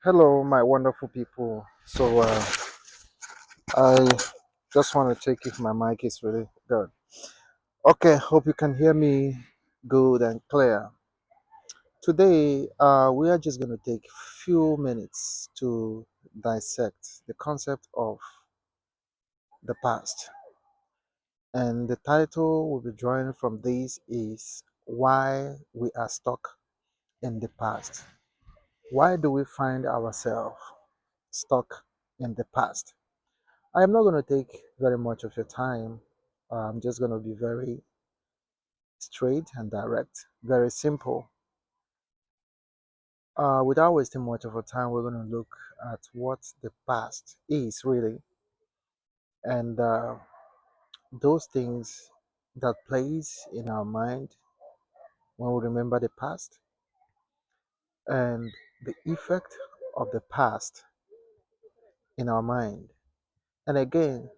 Hello, my wonderful people. I just want to check if my mic is really good. Okay, hope you can hear me good and clear. Today, we are just going to take few minutes to dissect the concept of the past. And the title we'll be drawing from this is Why We Are Stuck in the Past. Why do we find ourselves stuck in the past? I am not going to take very much of your time. I'm just going to be very straight and direct, very simple. Without wasting much of our time, we're going to look at what the past is really, and those things that plays in our mind when we remember the past, and the effect of the past in our mind, and again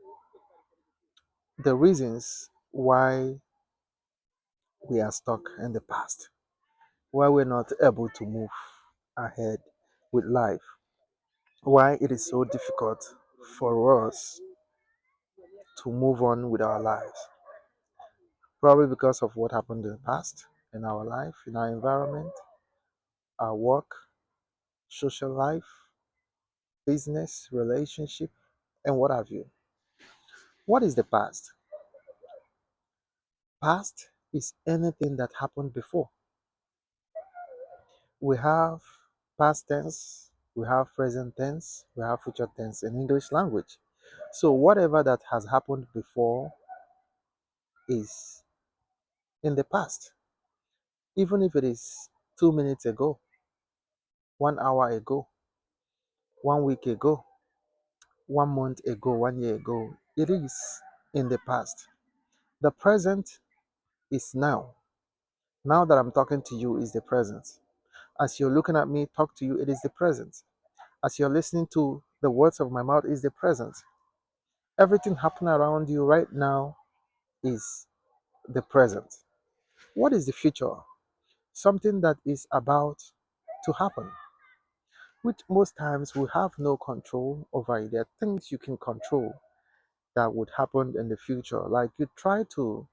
the reasons why we are stuck in the past, why we're not able to move ahead with life, why it is so difficult for us to move on with our lives. Probably because of what happened in the past in our life, in our environment, our work, social life, business, relationship, and what have you. What is the past? Past is anything that happened before. We have past tense, we have present tense, we have future tense in English language. So whatever that has happened before is in the past, even if it is 2 minutes ago, 1 hour ago, 1 week ago, 1 month ago, 1 year ago, it is in the past. The present is now. Now that I'm talking to you is the present. As you're looking at me talk to you, it is the present. As you're listening to the words of my mouth is the present. Everything happening around you right now is the present. What is the future? Something that is about to happen, which most times we have no control over it. There are things you can control that would happen in the future. Like you try to,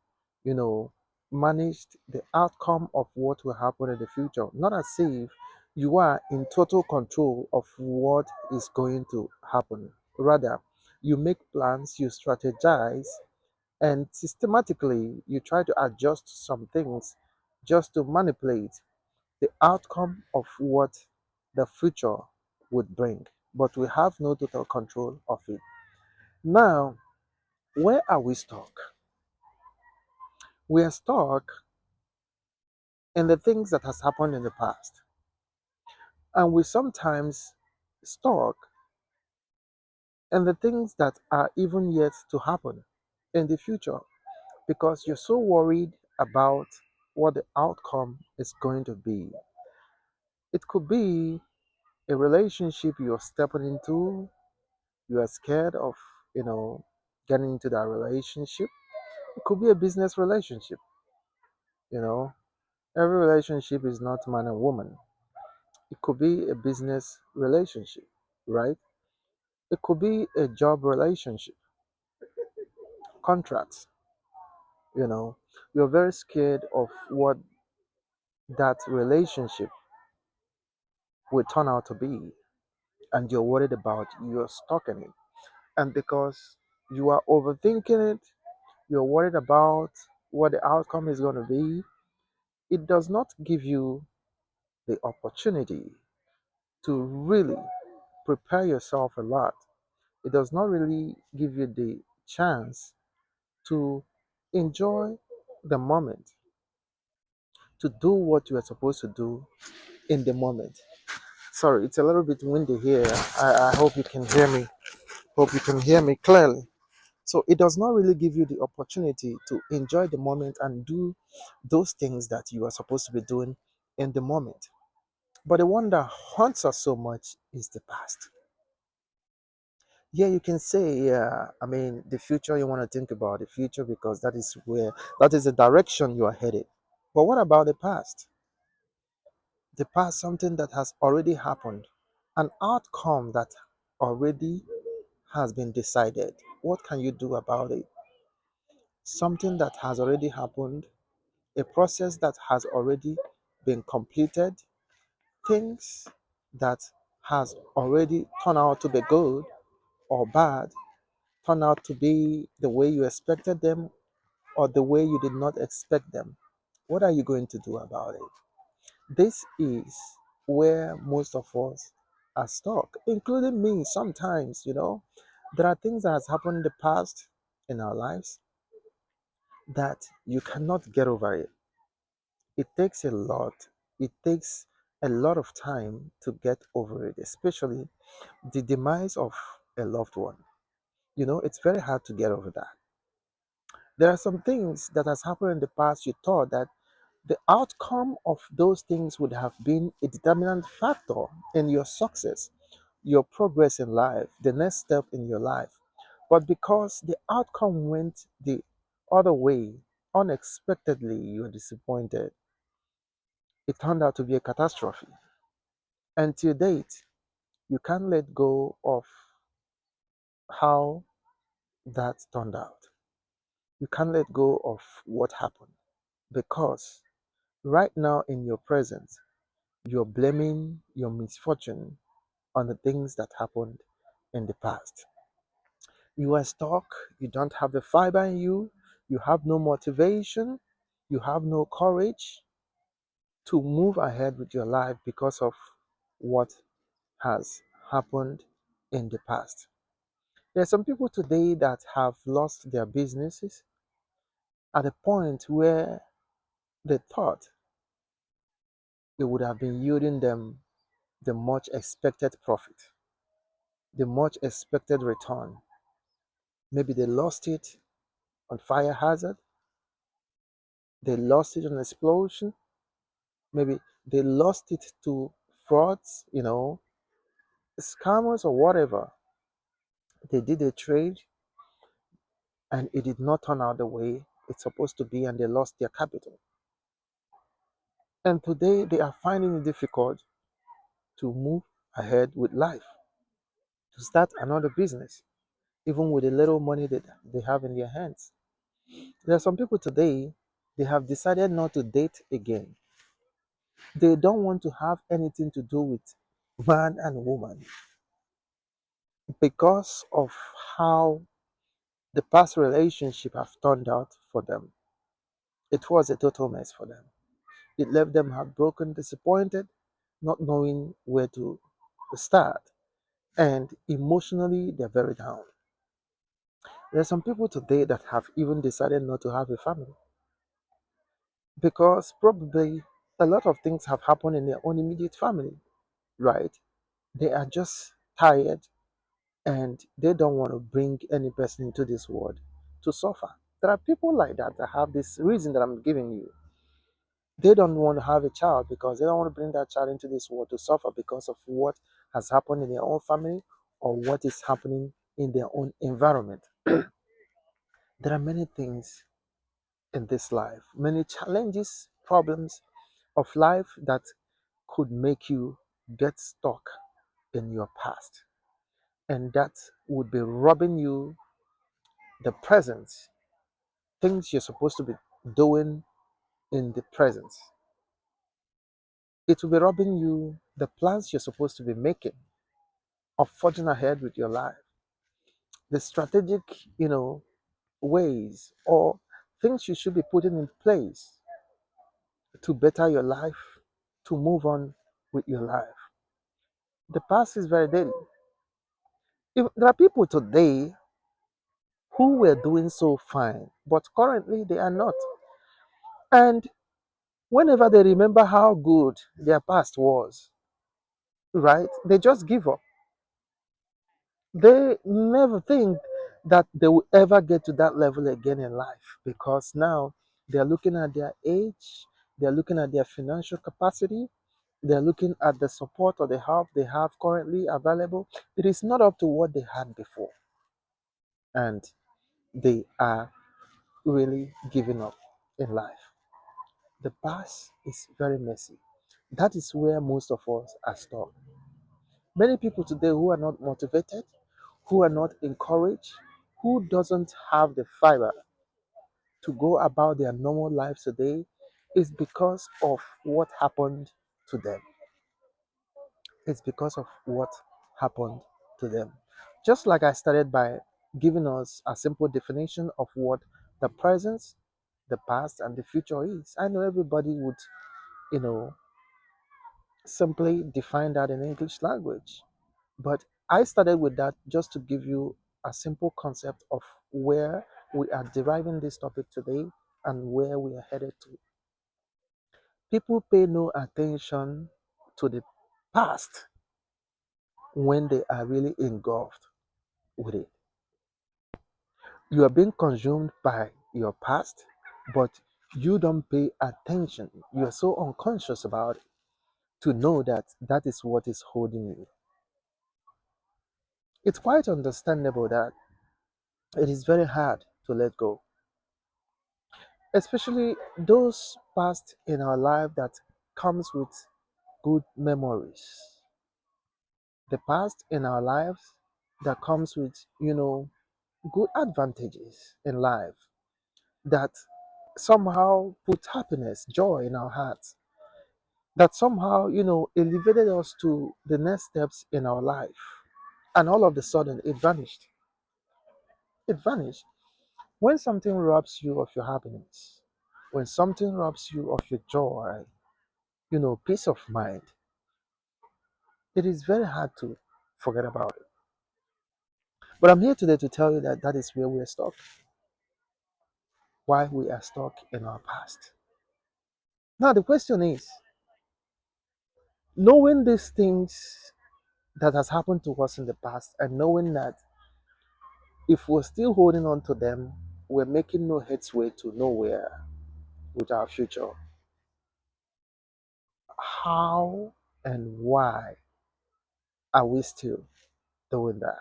you know, manage the outcome of what will happen in the future. Not as if you are in total control of what is going to happen. Rather, you make plans, you strategize, and systematically you try to adjust some things just to manipulate the outcome of what the future would bring. But we have no total control of it. Now, where are we stuck? We are stuck in the things that has happened in the past. And we sometimes stuck in the things that are even yet to happen in the future because you're so worried about what the outcome is going to be. It could be a relationship you're stepping into, you are scared of, you know, getting into that relationship. It could be a business relationship, you know. Every relationship is not man and woman. It could be a business relationship, right? It could be a job relationship, contracts, you know. You're very scared of what that relationship will turn out to be, and you're worried about you're stuck in it. And because you are overthinking it, you're worried about what the outcome is going to be, it does not give you the opportunity to really prepare yourself a lot. It does not really give you the chance to enjoy the moment, to do what you are supposed to do in the moment. Sorry, it's a little bit windy here. I hope you can hear me. Hope you can hear me clearly. So it does not really give you the opportunity to enjoy the moment and do those things that you are supposed to be doing in the moment. But the one that haunts us so much is the past. Yeah, you can say, yeah, I mean, the future, you want to think about the future because that is the direction you are headed. But what about the past? The past, something that has already happened. An outcome that already has been decided. What can you do about it? Something that has already happened, a process that has already been completed, things that has already turned out to be good or bad, turn out to be the way you expected them or the way you did not expect them. What are you going to do about it? This is where most of us are stuck, including me sometimes. There are things that has happened in the past in our lives that you cannot get over it. It takes a lot. It takes a lot of time to get over it, especially the demise of a loved one. It's very hard to get over that. There are some things that has happened in the past you thought that the outcome of those things would have been a determinant factor in your success, your progress in life, the next step in your life. But because the outcome went the other way, unexpectedly, you're disappointed. It turned out to be a catastrophe. And to date, you can't let go of how that turned out. You can't let go of what happened because right now in your presence, you're blaming your misfortune on the things that happened in the past. You are stuck, you don't have the fiber in you have no motivation, you have no courage to move ahead with your life because of what has happened in the past. There are some people today that have lost their businesses at a point where they thought it would have been yielding them the much expected profit, the much expected return. Maybe they lost it on fire hazard, they lost it on explosion, maybe they lost it to frauds, scammers or whatever. They did a trade and it did not turn out the way it's supposed to be and they lost their capital. And today they are finding it difficult to move ahead with life, to start another business, even with the little money that they have in their hands. There are some people today, they have decided not to date again. They don't want to have anything to do with man and woman because of how the past relationship have turned out for them. It was a total mess for them. It left them heartbroken, disappointed, not knowing where to start, and emotionally they're very down. There are some people today that have even decided not to have a family because probably a lot of things have happened in their own immediate family, right? They are just tired and they don't want to bring any person into this world to suffer. There are people like that have this reason that I'm giving you. They don't want to have a child because they don't want to bring that child into this world to suffer because of what has happened in their own family or what is happening in their own environment. There are many things in this life, many challenges, problems of life that could make you get stuck in your past. And that would be robbing you the present, things you're supposed to be doing in the present. It will be robbing you the plans you're supposed to be making of forging ahead with your life, the strategic, ways or things you should be putting in place to better your life, to move on with your life. The past is very daily. If there are people today who were doing so fine, but currently they are not. And whenever they remember how good their past was, right, they just give up. They never think that they will ever get to that level again in life because now they're looking at their age, they're looking at their financial capacity, they're looking at the support or the help they have currently available. It is not up to what they had before, and they are really giving up in life. The past is very messy. That is where most of us are stuck. Many people today who are not motivated, who are not encouraged, who doesn't have the fiber to go about their normal lives today is because of what happened to them. It's because of what happened to them. Just like I started by giving us a simple definition of what the present, the past, and the future is. I know everybody would, you know, simply define that in English language. But I started with that just to give you a simple concept of where we are deriving this topic today and where we are headed to. People pay no attention to the past when they are really engulfed with it. You are being consumed by your past, but you don't pay attention. You are so unconscious about it to know that that is what is holding you. It's quite understandable that it is very hard to let go, especially those past in our life that comes with good memories. The past in our lives that comes with, good advantages in life that somehow put happiness, joy in our hearts, that somehow, elevated us to the next steps in our life. And all of a sudden, it vanished. It vanished. When something robs you of your happiness, when something robs you of your joy, peace of mind, it is very hard to forget about it. But I'm here today to tell you that that is where we are stuck, why we are stuck in our past. Now, the question is, knowing these things that has happened to us in the past and knowing that if we're still holding on to them, we're making no headway to nowhere with our future. How and why are we still doing that?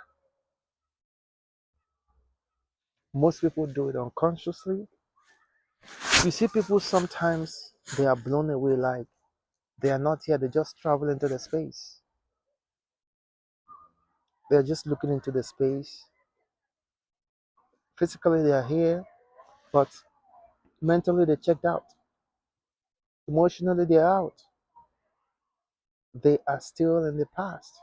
Most people do it unconsciously. You see people sometimes they are blown away like they are not here, they just travel into the space. They're just looking into the space. Physically they are here, but mentally they checked out. Emotionally they're out. They are still in the past.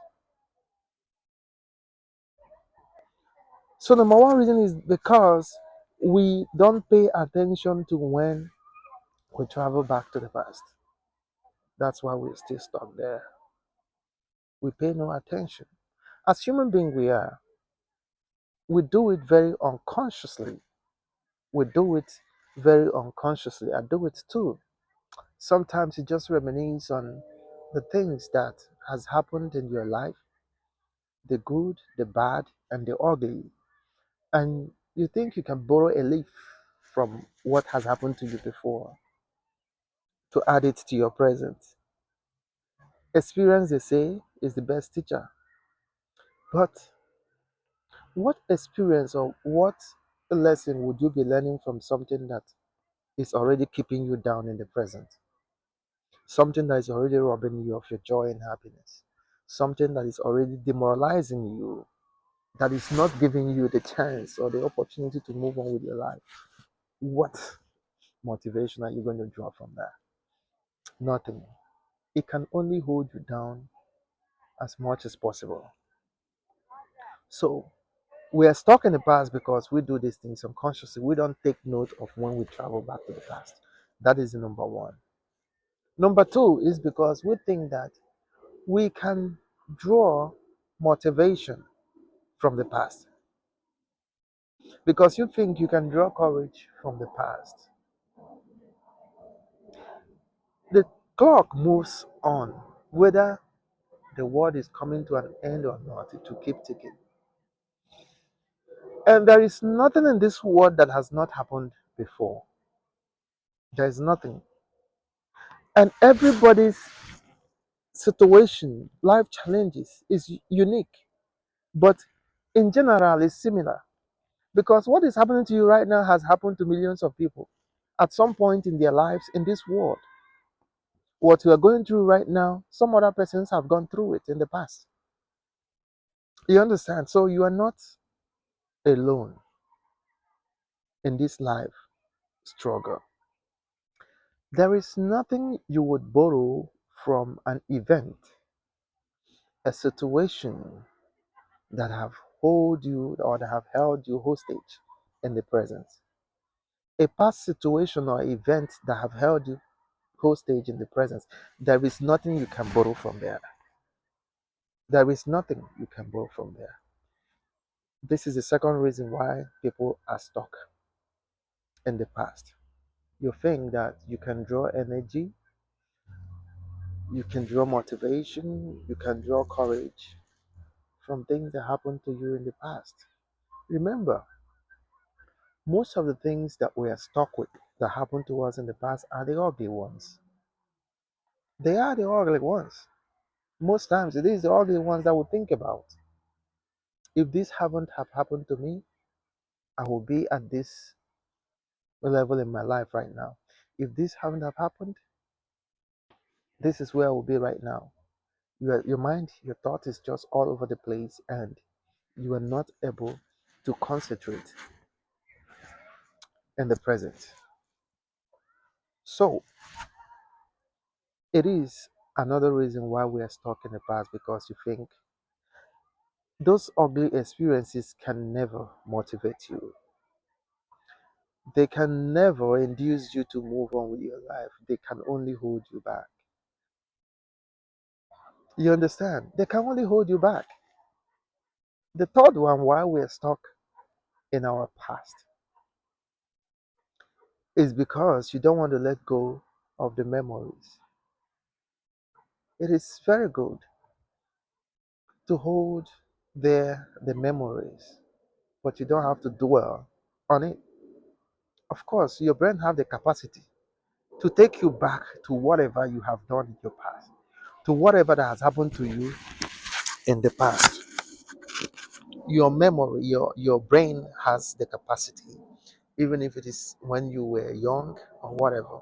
So number one reason is because we don't pay attention to when we travel back to the past. That's why we're still stuck there. We pay no attention. As human beings we are, we do it very unconsciously. We do it very unconsciously. I do it too. Sometimes you just reminisce on the things that has happened in your life, the good, the bad, and the ugly. And you think you can borrow a leaf from what has happened to you before to add it to your present. Experience, they say, is the best teacher. But what experience or what lesson would you be learning from something that is already keeping you down in the present? Something that is already robbing you of your joy and happiness. Something that is already demoralizing you, that is not giving you the chance or the opportunity to move on with your life. What motivation are you going to draw from that? Nothing. It can only hold you down as much as possible. So we are stuck in the past because we do these things unconsciously. We don't take note of when we travel back to the past. That is the number one. Number two is because we think that we can draw motivation from the past. Because you think you can draw courage from the past. The clock moves on, whether the world is coming to an end or not, it will keep ticking. And there is nothing in this world that has not happened before. There is nothing. And everybody's situation, life challenges is unique, but in general is similar. Because what is happening to you right now has happened to millions of people at some point in their lives in this world. What we are going through right now, some other persons have gone through it in the past. You understand? So you are not alone in this life struggle. There is nothing you would borrow from an event, a situation that have hold you or that have held you hostage in the present. A past situation or event that have held you hostage in the present. There is nothing you can borrow from there. There is nothing you can borrow from there. This is the second reason why people are stuck in the past. You think that you can draw energy, you can draw motivation, you can draw courage from things that happened to you in the past. Remember, most of the things that we are stuck with that happened to us in the past are the ugly ones. They are the ugly ones. Most times it is the ugly ones that we think about. If this haven't have happened to me, I will be at this level in my life right now. If this haven't have happened, this is where I will be right now. Your mind, your thought is just all over the place, and you are not able to concentrate in the present. So it is another reason why we are stuck in the past, because you think those ugly experiences can never motivate you. They can never induce you to move on with your life. They can only hold you back. You understand? They can only hold you back. The third one, why we're stuck in our past, is because you don't want to let go of the memories. It is very good to hold there the memories, but you don't have to dwell on it. Of course, your brain have the capacity to take you back to whatever you have done in your past, to whatever that has happened to you in the past. Your memory, your brain has the capacity, even if it is when you were young or whatever.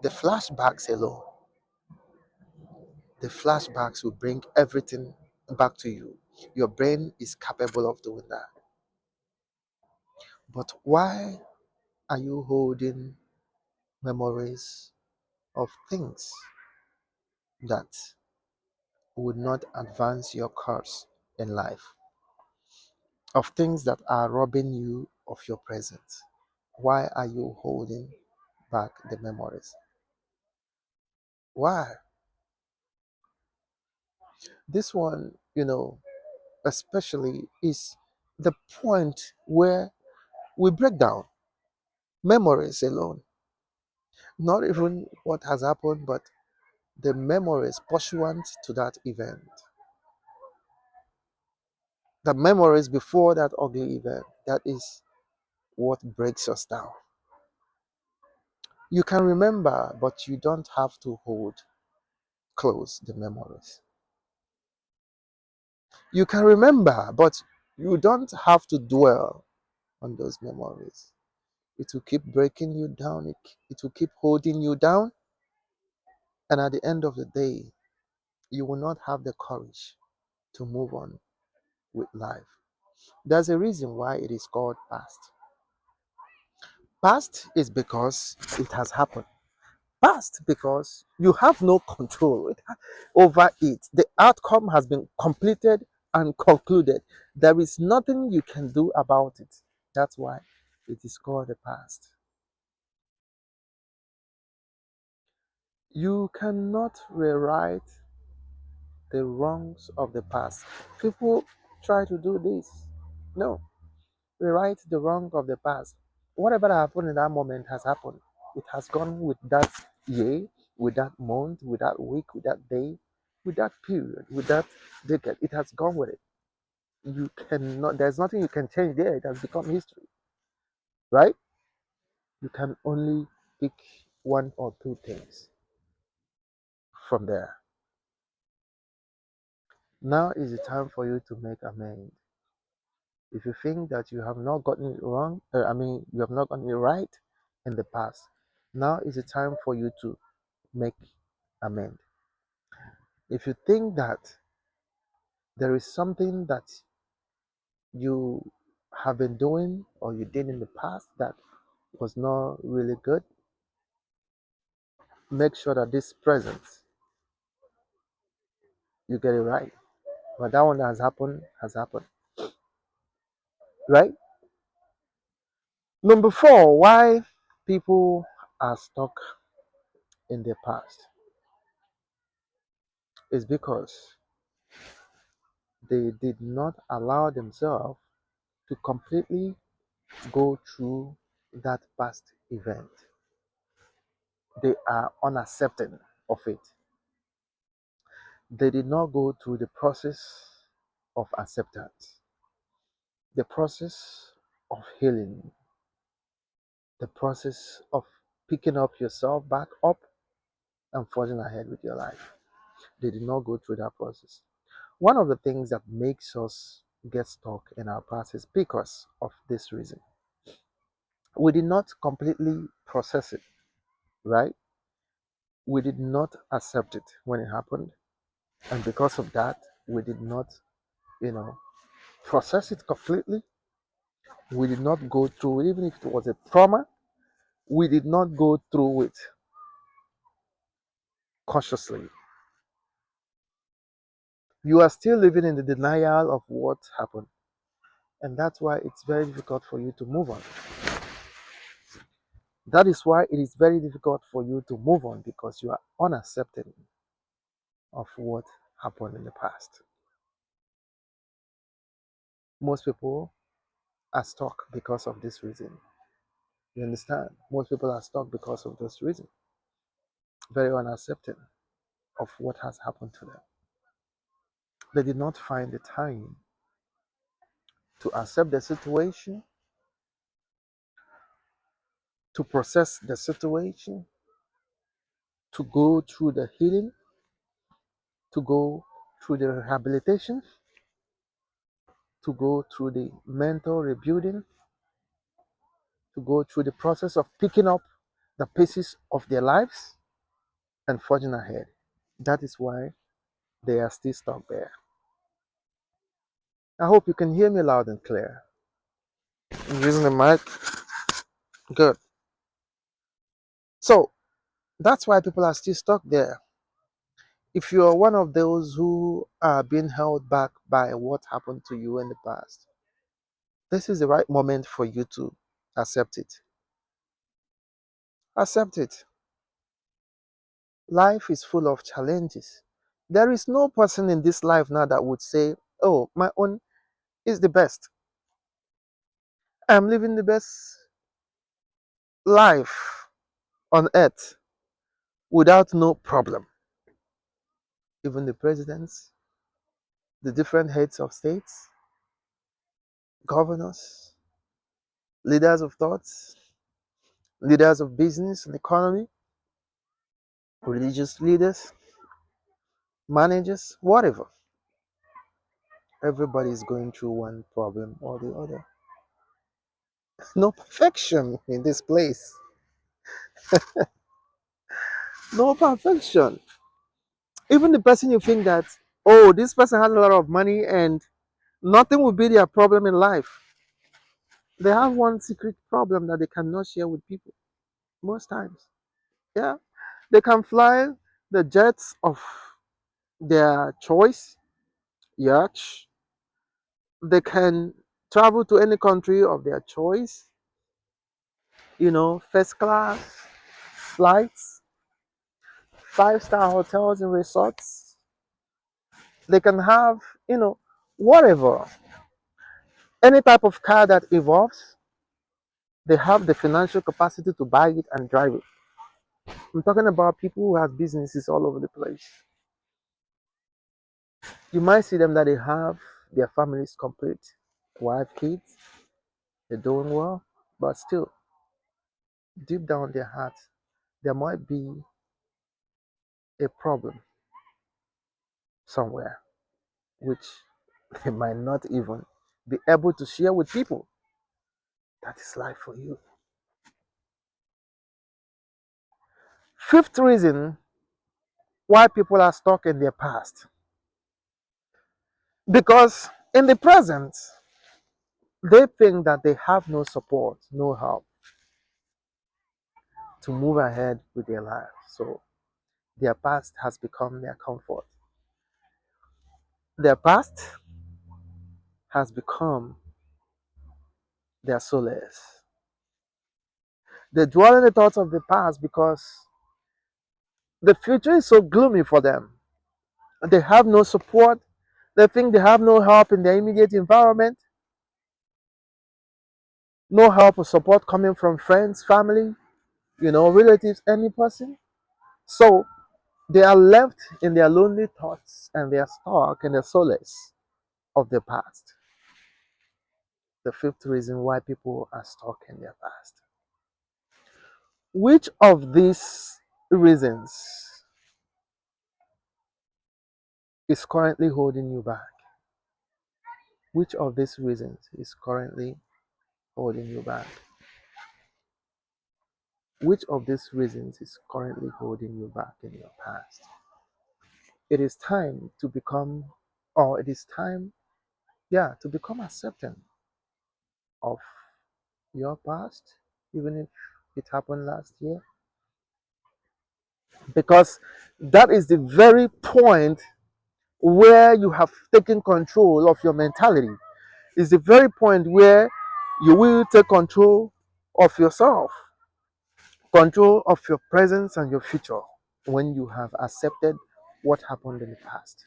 The flashbacks alone, the flashbacks will bring everything back to you. Your brain is capable of doing that. But why are you holding memories of things that would not advance your course in life, of things that are robbing you of your present? Why are you holding back the memories? Why? This one, especially is the point where we break down memories alone, not even what has happened, but the memories pursuant to that event, the memories before that ugly event. That is what breaks us down. You can remember, but you don't have to hold close the memories. You can remember, but you don't have to dwell on those memories. It will keep breaking you down, it will keep holding you down, and at the end of the day, you will not have the courage to move on with life. There's a reason why it is called past. Past is because it has happened. Past because you have no control over it. The outcome has been completed and concluded. There is nothing you can do about it. That's why it is called the past. You cannot rewrite the wrongs of the past. People try to do this. No, rewrite the wrong of the past. Whatever happened in that moment has happened. It has gone with that year, with that month, with that week, with that day, with that period, with that decade. It has gone with it. You cannot, there's nothing you can change there. It has become history, right? You can only pick one or two things from there. Now is the time for you to make amends. If you think that you have not gotten it wrong, you have not gotten it right in the past, now is the time for you to make amend. If you think that There is something that you have been doing or you did in the past that was not really good. Make sure that this present you get it right. But that one that has happened, right? Number four, why people are stuck in their past is because they did not allow themselves to completely go through that past event. They are unaccepting of it. They did not go through the process of acceptance, the process of healing, the process of picking up yourself back up and forging ahead with your life. They did not go through that process. One of the things that makes us get stuck in our past is because of this reason. We did not completely process it, right? We did not accept it when it happened. And because of that, we did not, you know, process it completely. We did not go through it, even if it was a trauma, we did not go through it consciously. You are still living in the denial of what happened. And that's why it's very difficult for you to move on. That is why it is very difficult for you to move on because you are unaccepting of what happened in the past. Most people are stuck because of this reason. You understand? Most people are stuck because of this reason. Very unaccepting of what has happened to them. They did not find the time to accept the situation, to process the situation, to go through the healing, to go through the rehabilitation, to go through the mental rebuilding, to go through the process of picking up the pieces of their lives and forging ahead. That is why they are still stuck there. I hope you can hear me loud and clear. I'm using the mic. Good. So that's why people are still stuck there. If you are one of those who are being held back by what happened to you in the past, this is the right moment for you to accept it. Accept it. Life is full of challenges. There is no person in this life now that would say, oh, my own is the best. I'm living the best life on earth without no problem. Even the presidents, the different heads of states, governors, leaders of thoughts, leaders of business and economy, religious leaders, managers, whatever. Everybody is going through one problem or the other. No perfection in this place. No perfection. Even the person you think that, oh, this person has a lot of money and nothing will be their problem in life. They have one secret problem that they cannot share with people most times. Yeah. They can fly the jets of their choice, yachts. They can travel to any country of their choice, first class flights, five-star hotels and resorts. They can have, whatever, any type of car that evolves, they have the financial capacity to buy it and drive it. I'm talking about people who have businesses all over the place. You might see them that they have their families complete, wife, kids, they're doing well, but still, deep down their hearts, there might be a problem somewhere, which they might not even be able to share with people. That is life for you. Fifth reason why people are stuck in their past Because in the present, they think that they have no support, no help to move ahead with their life. So their past has become their comfort. Their past has become their solace. They dwell in the thoughts of the past because the future is so gloomy for them. They have no support. They think they have no help in their immediate environment, no help or support coming from friends, family, relatives, any person. So they are left in their lonely thoughts and they are stuck in the solace of the past. The fifth reason why people are stuck in their past. Which of these reasons is currently holding you back? Which of these reasons is currently holding you back? Which of these reasons is currently holding you back in your past? It is time to become, or it is time, yeah, to become accepting of your past, even if it happened last year. Because that is the very point where you have taken control of your mentality. It's the very point where you will take control of yourself, control of your presence and your future when you have accepted what happened in the past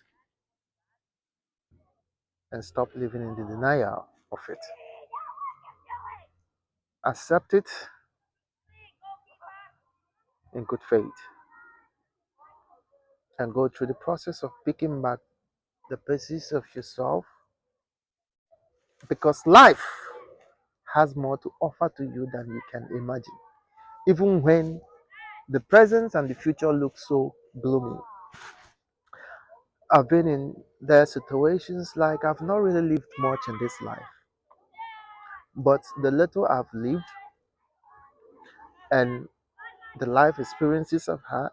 and stop living in the denial of it. Accept it in good faith and go through the process of picking back the pieces of yourself because life has more to offer to you than you can imagine. Even when the present and the future look so gloomy. I've been in their situations like I've not really lived much in this life, but the little I've lived and the life experiences I've had,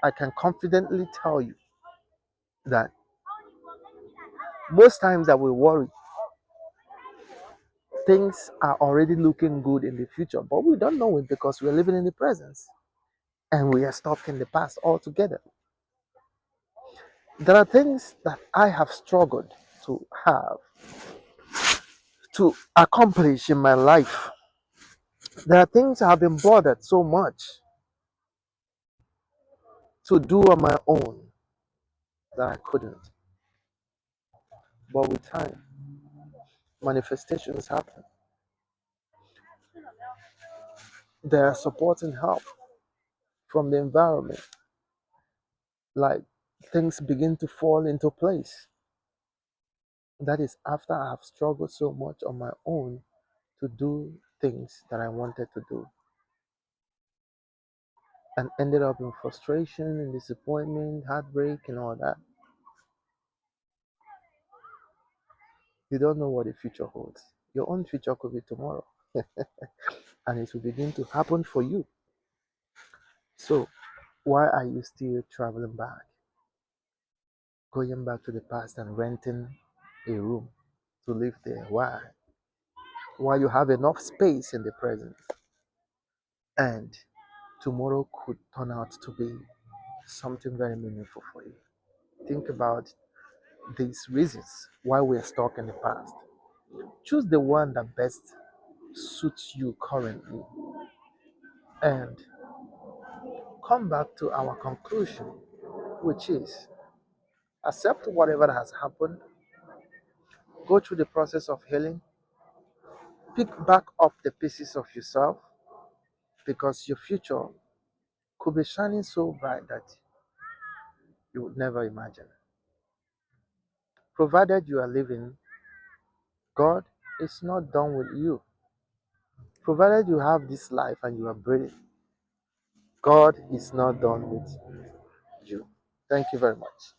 I can confidently tell you that most times that we worry, things are already looking good in the future, but we don't know it because we're living in the present and we are stuck in the past altogether. There are things that I have struggled to have, to accomplish in my life. There are things I have been bothered so much to do on my own that I couldn't. But with time, manifestations happen. There are support and help from the environment. Like things begin to fall into place. That is after I have struggled so much on my own to do things that I wanted to do and ended up in frustration and disappointment, heartbreak, and all that. You don't know what the future holds. Your own future could be tomorrow, and it will begin to happen for you. So, why are you still traveling back, going back to the past and renting a room to live there? Why? Why you have enough space in the present, and tomorrow could turn out to be something very meaningful for you. Think about these reasons why we are stuck in the past. Choose the one that best suits you currently and come back to our conclusion, which is accept whatever has happened, go through the process of healing, pick back up the pieces of yourself because your future could be shining so bright that you would never imagine. Provided you are living, God is not done with you. Provided you have this life and you are breathing, God is not done with you. Thank you very much.